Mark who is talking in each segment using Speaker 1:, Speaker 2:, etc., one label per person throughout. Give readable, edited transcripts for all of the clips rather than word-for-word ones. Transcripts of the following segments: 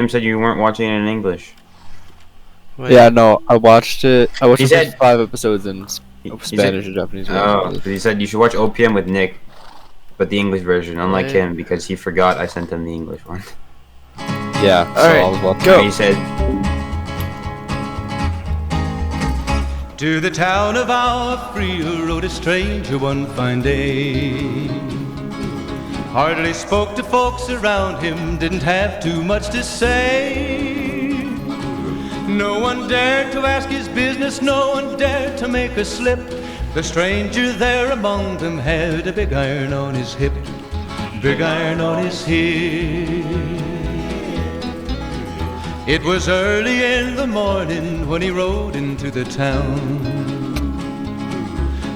Speaker 1: Tim said you weren't watching it in English.
Speaker 2: Wait.
Speaker 3: Yeah, no, I watched it. I watched
Speaker 1: He
Speaker 3: the
Speaker 1: said-
Speaker 3: first 5 episodes in
Speaker 1: He
Speaker 3: Spanish
Speaker 1: said,
Speaker 3: and Japanese.
Speaker 1: oh, he said you should watch OPM with Nick, but the English version, unlike
Speaker 2: Wait.
Speaker 1: him, because he forgot I sent him the English one.
Speaker 3: Yeah, so
Speaker 2: Alright,
Speaker 3: I was watching.
Speaker 2: go.
Speaker 1: He said,
Speaker 4: To the town of Alfria rode a stranger one fine day. Hardly spoke to folks around him, didn't have too much to say. No one dared to ask his business, no one dared to make a slip. The stranger there among them had a big iron on his hip, big iron on his hip. It was early in the morning when he rode into the town.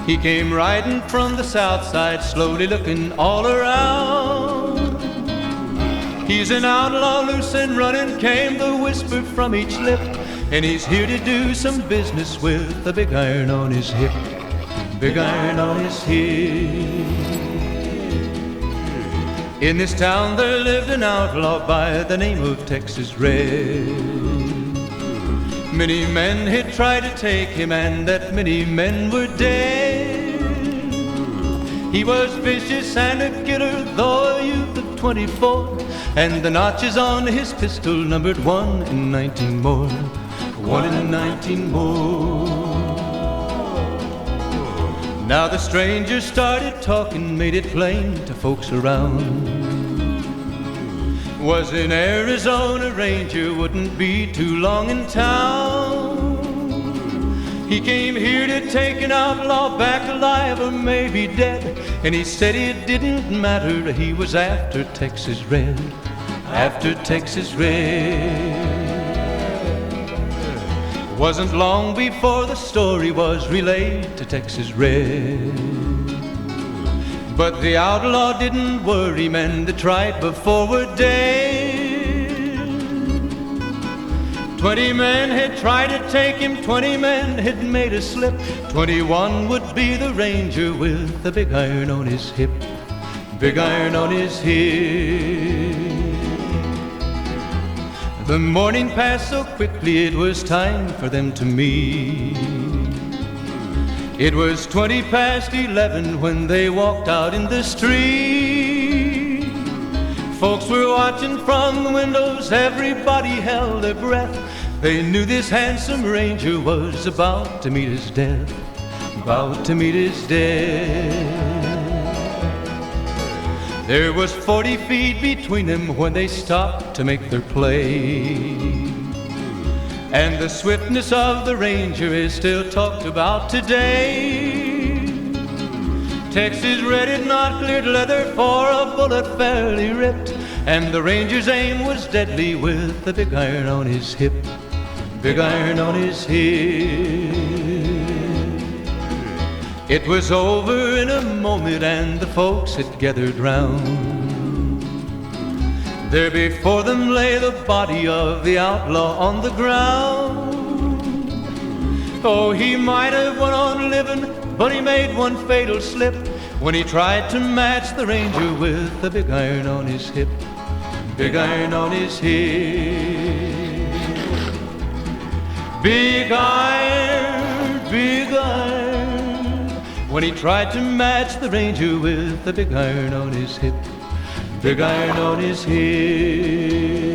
Speaker 4: He came riding from the south side, slowly looking all around. He's an outlaw, loose and running, came the whisper from each lip. And he's here to do some business with a big iron on his hip, big iron on his hip. In this town there lived an outlaw by the name of Texas Red. Many men had tried to take him, and that many men were dead. He was vicious and a killer, though a youth of 24, and the notches on his pistol numbered 1 in 19 more, 1 in 19 more. Now the stranger started talking, made it plain to folks around. Was an Arizona Ranger, wouldn't be too long in town. He came here to take an outlaw back alive or maybe dead. And he said it didn't matter, he was after Texas Red, after Texas Red. Wasn't long before the story was relayed to Texas Red. But the outlaw didn't worry men that tried before were dead. 20 men had tried to take him, 20 men had made a slip. 21 would be the ranger with the big iron on his hip, big iron on his hip. The morning passed so quickly it was time for them to meet. It was 20 past 11 when they walked out in the street. Folks were watching from the windows, everybody held their breath. They knew this handsome ranger was about to meet his death, about to meet his death. There was 40 feet between them when they stopped to make their play. And the swiftness of the ranger is still talked about today. Texas Red had not cleared leather for a bullet fairly ripped, and the ranger's aim was deadly with the big iron on his hip, big iron on his hip. It was over in a moment and the folks had gathered round. There before them lay the body of the outlaw on the ground. Oh, he might have went on living, but he made one fatal slip when he tried to match the ranger with the big iron on his hip, big iron on his hip. Big iron, big iron, when he tried to match the ranger with the big iron on his hip, big iron on his hip.